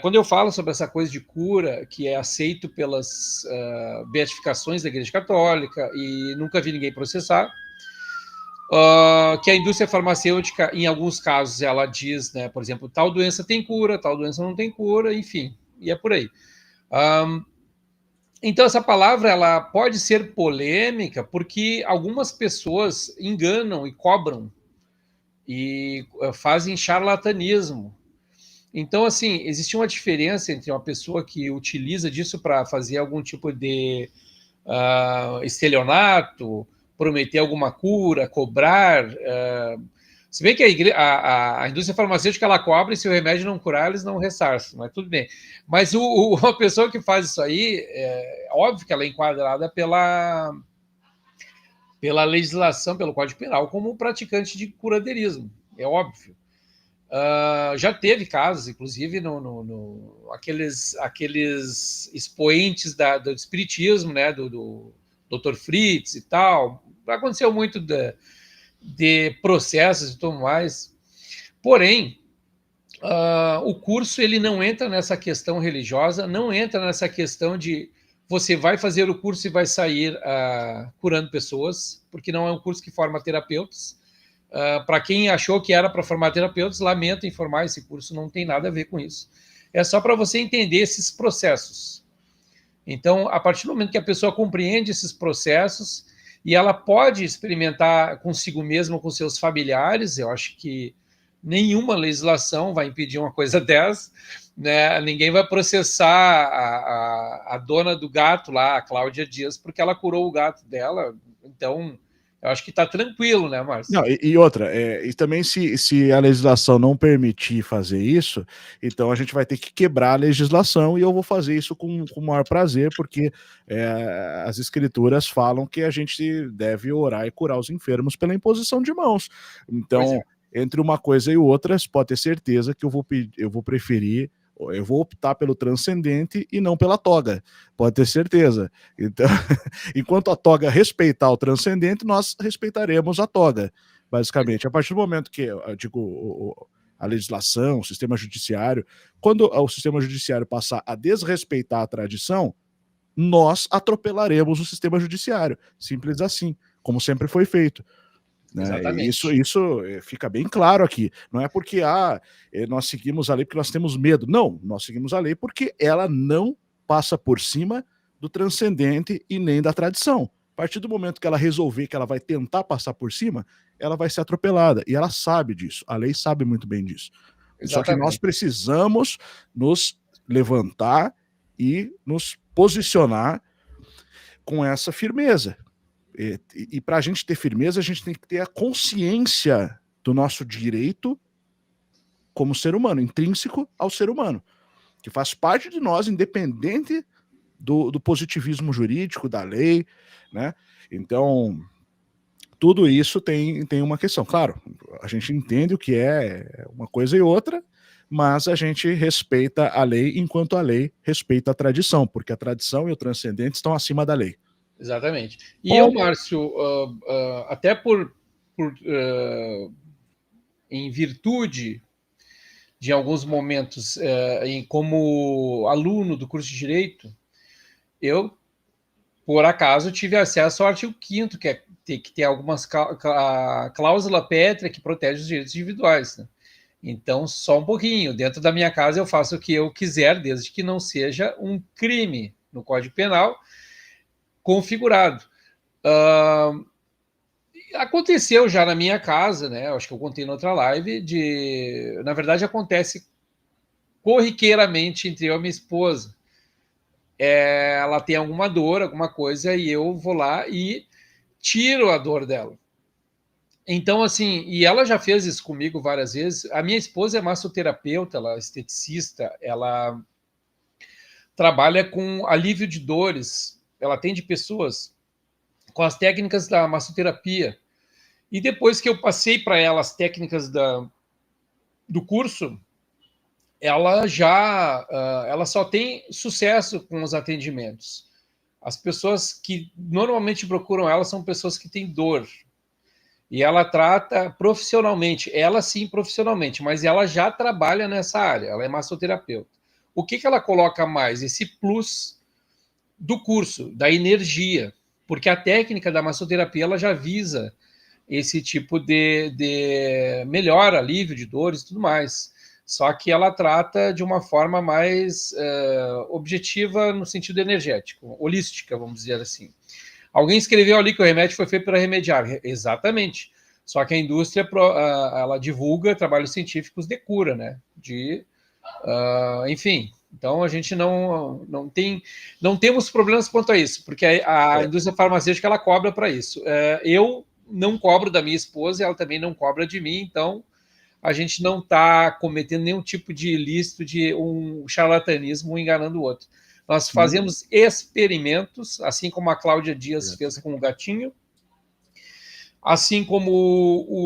quando eu falo sobre essa coisa de cura, que é aceito pelas beatificações da Igreja Católica, e nunca vi ninguém processar, que a indústria farmacêutica, em alguns casos, ela diz, né, por exemplo, tal doença tem cura, tal doença não tem cura, enfim, e é por aí. Então, essa palavra ela pode ser polêmica porque algumas pessoas enganam e cobram e fazem charlatanismo. Então, assim, existe uma diferença entre uma pessoa que utiliza disso para fazer algum tipo de estelionato, prometer alguma cura, cobrar. Se bem que a indústria farmacêutica ela cobra e se o remédio não curar, eles não ressarcem, mas tudo bem. Mas uma pessoa que faz isso aí, óbvio que ela é enquadrada pela legislação, pelo Código Penal, como praticante de curadeirismo, é óbvio. Já teve casos, inclusive, aqueles expoentes do espiritismo, né, do Dr. Fritz e tal. Aconteceu muito de processos e tudo mais. Porém, o curso ele não entra nessa questão religiosa, não entra nessa questão de você vai fazer o curso e vai sair curando pessoas, porque não é um curso que forma terapeutas. Para quem achou que era para formar terapeutas, lamento informar, esse curso não tem nada a ver com isso. É só para você entender esses processos. Então, a partir do momento que a pessoa compreende esses processos e ela pode experimentar consigo mesma, com seus familiares, eu acho que nenhuma legislação vai impedir uma coisa dessa, né? Ninguém vai processar a dona do gato lá, a Cláudia Dias, porque ela curou o gato dela. Então, eu acho que está tranquilo, né, Márcio? Não, e outra, e também se a legislação não permitir fazer isso, então a gente vai ter que quebrar a legislação e eu vou fazer isso com o maior prazer, porque as escrituras falam que a gente deve orar e curar os enfermos pela imposição de mãos. Então, entre uma coisa e outra, pode ter certeza que eu vou preferir, eu vou optar pelo transcendente e não pela toga, pode ter certeza. Então, enquanto a toga respeitar o transcendente, nós respeitaremos a toga, basicamente. A partir do momento que, eu digo, a legislação, o sistema judiciário, quando o sistema judiciário passar a desrespeitar a tradição, nós atropelaremos o sistema judiciário, simples assim, como sempre foi feito. Né? Isso fica bem claro aqui. Não é porque nós seguimos a lei porque nós temos medo. Não, nós seguimos a lei porque ela não passa por cima do transcendente e nem da tradição. A partir do momento que ela resolver que ela vai tentar passar por cima, ela vai ser atropelada. E ela sabe disso. A lei sabe muito bem disso. Exatamente. Só que nós precisamos nos levantar e nos posicionar com essa firmeza. E para a gente ter firmeza, a gente tem que ter a consciência do nosso direito como ser humano, intrínseco ao ser humano, que faz parte de nós, independente do positivismo jurídico, da lei, né? Então, tudo isso tem uma questão. Claro, a gente entende o que é uma coisa e outra, mas a gente respeita a lei enquanto a lei respeita a tradição, porque a tradição e o transcendente estão acima da lei. Exatamente. E eu, Márcio, até em virtude de alguns momentos, como aluno do curso de Direito, eu, por acaso, tive acesso ao artigo 5º, que tem algumas cláusula pétrea que protege os direitos individuais. Né? Então, só um pouquinho. Dentro da minha casa, eu faço o que eu quiser, desde que não seja um crime no Código Penal configurado. Aconteceu já na minha casa, né? Acho que eu contei na outra live, na verdade, acontece corriqueiramente entre eu e minha esposa. Ela tem alguma dor, alguma coisa, e eu vou lá e tiro a dor dela. Então, assim, e ela já fez isso comigo várias vezes. A minha esposa é massoterapeuta, ela é esteticista, ela trabalha com alívio de dores, ela atende pessoas com as técnicas da massoterapia. E depois que eu passei para ela as técnicas do curso, ela só tem sucesso com os atendimentos. As pessoas que normalmente procuram ela são pessoas que têm dor. E ela trata profissionalmente, ela sim profissionalmente, mas ela já trabalha nessa área, ela é massoterapeuta. o que ela coloca mais? Esse plus do curso, da energia, porque a técnica da massoterapia ela já visa esse tipo de melhora, alívio de dores e tudo mais. Só que ela trata de uma forma mais objetiva no sentido energético, holística, vamos dizer assim. Alguém escreveu ali que o remédio foi feito para remediar. Exatamente. Só que a indústria ela divulga trabalhos científicos de cura, né? Enfim. Então a gente não temos problemas quanto a isso, porque a indústria farmacêutica ela cobra para isso. Eu não cobro da minha esposa, ela também não cobra de mim, então a gente não está cometendo nenhum tipo de ilícito, de um charlatanismo, um enganando o outro. Nós fazemos experimentos, assim como a Cláudia Dias fez com o gatinho, assim como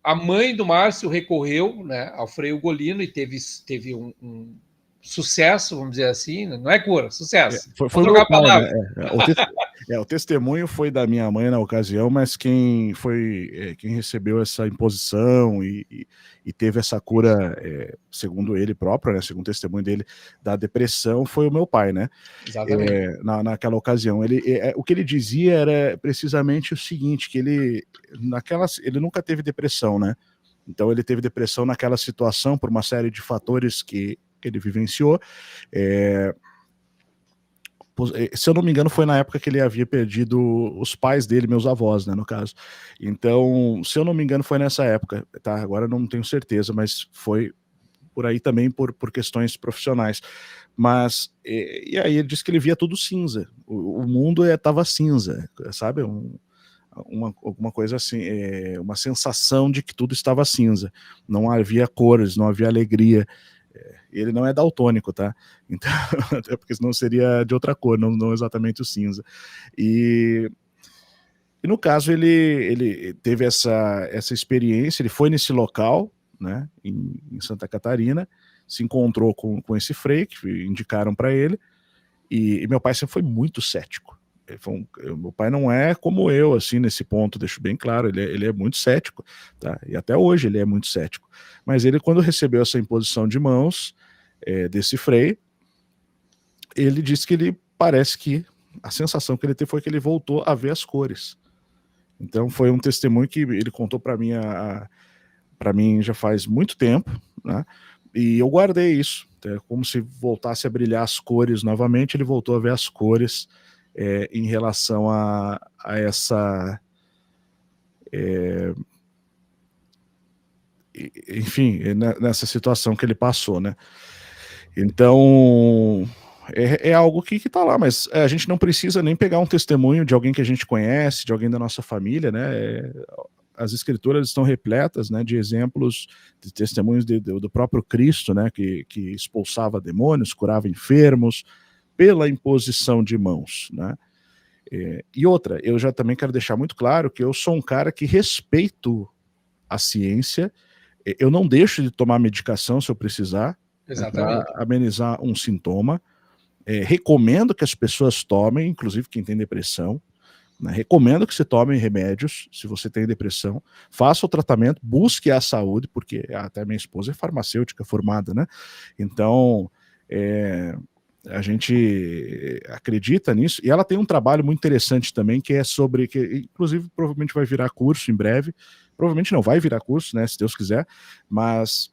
a mãe do Márcio recorreu, né, ao Frei Ugolino e teve um sucesso, vamos dizer assim, não é cura, sucesso. Foi meu pai, né? O testemunho foi da minha mãe na ocasião, mas quem recebeu essa imposição e teve essa cura, segundo ele próprio, né, segundo o testemunho dele, da depressão, foi o meu pai, né? Exatamente. Naquela ocasião. O que ele dizia era precisamente o seguinte, que ele nunca teve depressão, né? Então ele teve depressão naquela situação por uma série de fatores que ele vivenciou. Se eu não me engano, foi na época que ele havia perdido os pais dele, meus avós, né, no caso. Então, se eu não me engano, foi nessa época, tá? Agora não tenho certeza, mas foi por aí também por questões profissionais. Mas, e aí ele disse que ele via tudo cinza. O mundo estava cinza, sabe? Alguma coisa assim, uma sensação de que tudo estava cinza. Não havia cores, não havia alegria. Ele não é daltônico, tá? Então, até porque senão seria de outra cor, não exatamente o cinza. E no caso, ele teve essa experiência, ele foi nesse local, né, em Santa Catarina, se encontrou com esse frei, que indicaram para ele, e meu pai sempre foi muito cético. Meu pai não é como eu, assim, nesse ponto, deixo bem claro, ele é muito cético, tá? E até hoje ele é muito cético. Mas ele, quando recebeu essa imposição de mãos desse frei, ele disse que ele parece que a sensação que ele teve foi que ele voltou a ver as cores. Então foi um testemunho que ele contou para mim já faz muito tempo, né? E eu guardei isso, como se voltasse a brilhar as cores novamente. Ele voltou a ver as cores em relação a essa, enfim, nessa situação que ele passou, né? Então é algo que está lá, mas a gente não precisa nem pegar um testemunho de alguém que a gente conhece, de alguém da nossa família, né? As escrituras estão repletas, né, de exemplos, de testemunhos do próprio Cristo, né, que expulsava demônios, curava enfermos, pela imposição de mãos, né? E outra, eu já também quero deixar muito claro que eu sou um cara que respeito a ciência, eu não deixo de tomar medicação se eu precisar, né, para amenizar um sintoma. Recomendo que as pessoas tomem, inclusive quem tem depressão, né? Recomendo que você tome remédios se você tem depressão, faça o tratamento, busque a saúde, porque até minha esposa é farmacêutica formada, né? Então, a gente acredita nisso, e ela tem um trabalho muito interessante também, que é sobre, que inclusive provavelmente vai virar curso em breve, provavelmente não vai virar curso, né, se Deus quiser, mas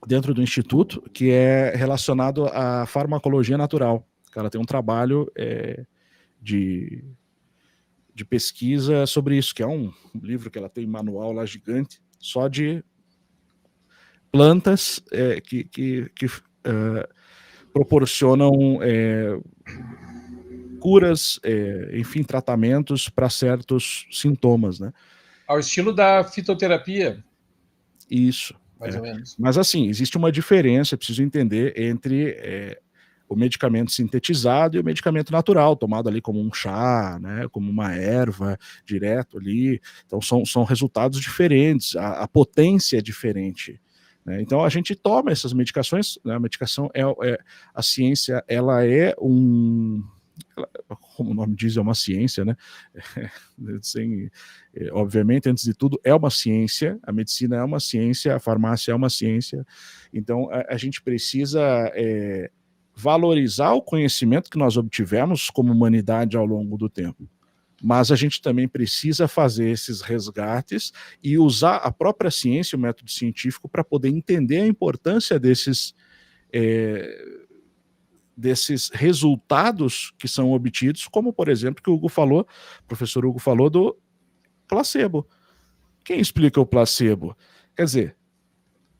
dentro do instituto, que é relacionado à farmacologia natural, que ela tem um trabalho de pesquisa sobre isso, que é um livro que ela tem, manual lá gigante, só de plantas que proporcionam curas, enfim, tratamentos para certos sintomas, né? Ao estilo da fitoterapia. Isso. Mais ou menos. Mas assim, existe uma diferença, é preciso entender, entre o medicamento sintetizado e o medicamento natural, tomado ali como um chá, né, como uma erva, direto ali. Então são resultados diferentes, a potência é diferente, né? Então a gente toma essas medicações, né? A medicação a ciência, ela como o nome diz, é uma ciência, né? Sem, obviamente, antes de tudo, é uma ciência, a medicina é uma ciência, a farmácia é uma ciência, então a gente precisa valorizar o conhecimento que nós obtivemos como humanidade ao longo do tempo. Mas a gente também precisa fazer esses resgates e usar a própria ciência, o método científico, para poder entender a importância desses resultados que são obtidos, como, por exemplo, que o professor Hugo falou do placebo. Quem explica o placebo? Quer dizer,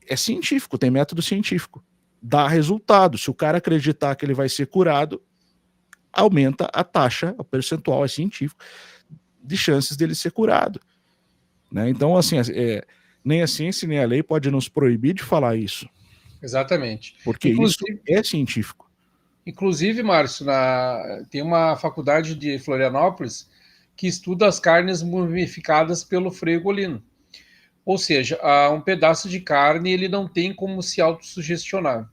é científico, tem método científico. Dá resultado. Se o cara acreditar que ele vai ser curado, aumenta a taxa, o percentual é científico, de chances dele ser curado. Né? Então, assim, nem a ciência nem a lei pode nos proibir de falar isso. Exatamente. Porque isso é científico. Inclusive, Márcio, tem uma faculdade de Florianópolis que estuda as carnes mumificadas pelo Frei Ugolino. Ou seja, um pedaço de carne ele não tem como se autossugestionar.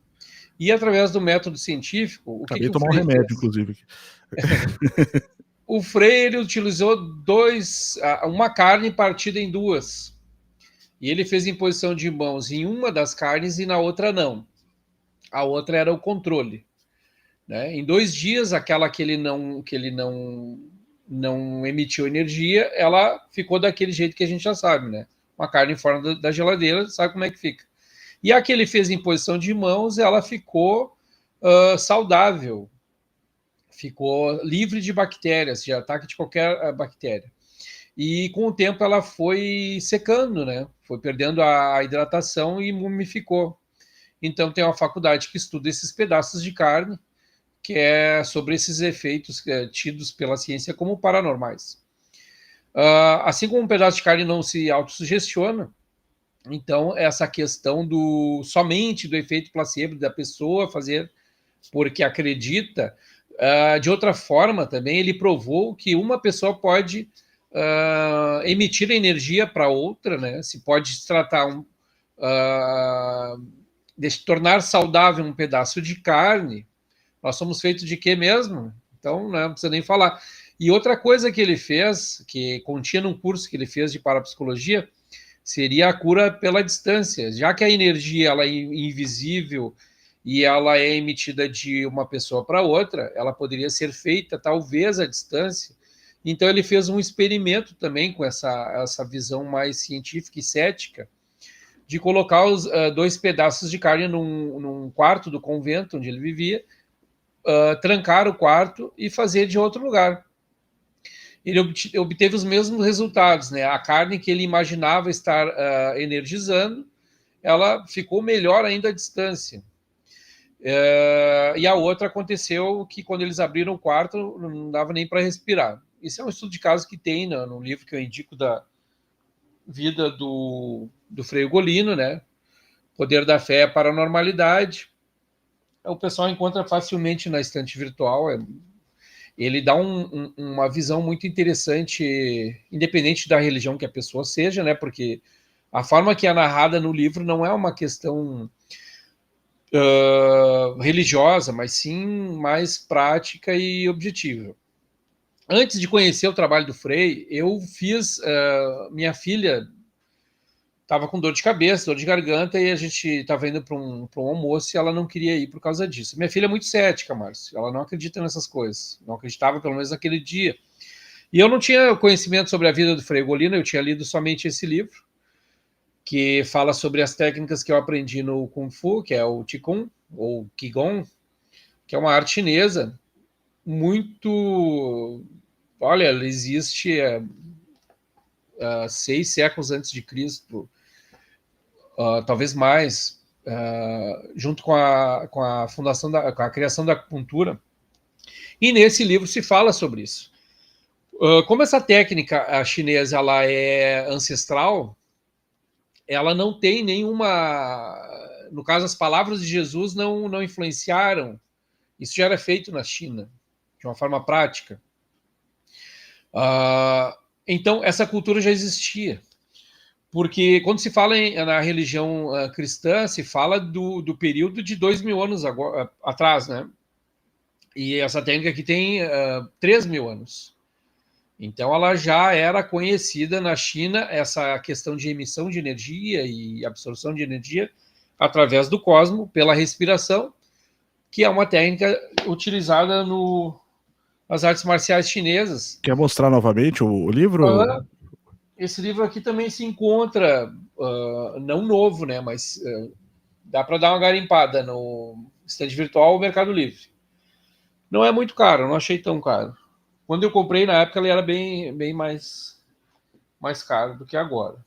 E através do método científico, Acabei de tomar um remédio, inclusive. O Frei ele utilizou uma carne partida em duas. E ele fez imposição de mãos em uma das carnes e na outra não. A outra era o controle. Né? Em 2 dias, aquela que ele não emitiu energia, ela ficou daquele jeito que a gente já sabe, né? Uma carne fora da geladeira, sabe como é que fica. E a que ele fez em posição de mãos, ela ficou saudável, ficou livre de bactérias, de ataque de qualquer bactéria. E com o tempo ela foi secando, né? Foi perdendo a hidratação e mumificou. Então tem uma faculdade que estuda esses pedaços de carne, que é sobre esses efeitos tidos pela ciência como paranormais. Assim como um pedaço de carne não se autossugestiona, então essa questão somente do efeito placebo da pessoa fazer porque acredita, de outra forma também ele provou que uma pessoa pode emitir energia para outra, né? Se pode se tratar de tornar saudável um pedaço de carne. Nós somos feitos de quê mesmo? Então, não precisa nem falar. E outra coisa que ele fez, que continha num curso que ele fez de parapsicologia, seria a cura pela distância. Já que a energia ela é invisível e ela é emitida de uma pessoa para outra, ela poderia ser feita talvez à distância. Então ele fez um experimento também com essa visão mais científica e cética, de colocar os 2 pedaços de carne num quarto do convento onde ele vivia, trancar o quarto e fazer de outro lugar. Ele obteve os mesmos resultados, né? A carne que ele imaginava estar energizando, ela ficou melhor ainda à distância. E a outra aconteceu que quando eles abriram o quarto, não dava nem para respirar. Isso é um estudo de caso que tem no livro que eu indico da vida do Frei Ugolino, né? Poder da Fé e a Paranormalidade. O pessoal encontra facilmente na estante virtual. Ele dá uma visão muito interessante, independente da religião que a pessoa seja, né? Porque a forma que é narrada no livro não é uma questão religiosa, mas sim mais prática e objetiva. Antes de conhecer o trabalho do Frei, eu fiz... minha filha estava com dor de cabeça, dor de garganta, e a gente estava indo para um almoço e ela não queria ir por causa disso. Minha filha é muito cética, Márcio. Ela não acredita nessas coisas. Não acreditava, pelo menos, naquele dia. E eu não tinha conhecimento sobre a vida do Frei Ugolino, eu tinha lido somente esse livro, que fala sobre as técnicas que eu aprendi no Kung Fu, que é o Qigong, ou Qigong, que é uma arte chinesa muito... Olha, ela existe 6 séculos antes de Cristo, talvez mais, junto com a fundação, com a criação da acupuntura. E nesse livro se fala sobre isso. Como essa técnica chinesa ela é ancestral, ela não tem nenhuma... No caso, as palavras de Jesus não influenciaram. Isso já era feito na China, de uma forma prática. Então, essa cultura já existia. Porque quando se fala na religião cristã, se fala do período de 2000 anos atrás, né? E essa técnica aqui tem 3 mil anos. Então, ela já era conhecida na China, essa questão de emissão de energia e absorção de energia através do cosmo, pela respiração, que é uma técnica utilizada nas artes marciais chinesas. Quer mostrar novamente o livro? Esse livro aqui também se encontra, não novo, né, mas dá para dar uma garimpada no estande virtual ou Mercado Livre. Não é muito caro, não achei tão caro. Quando eu comprei, na época, ele era bem mais caro do que agora.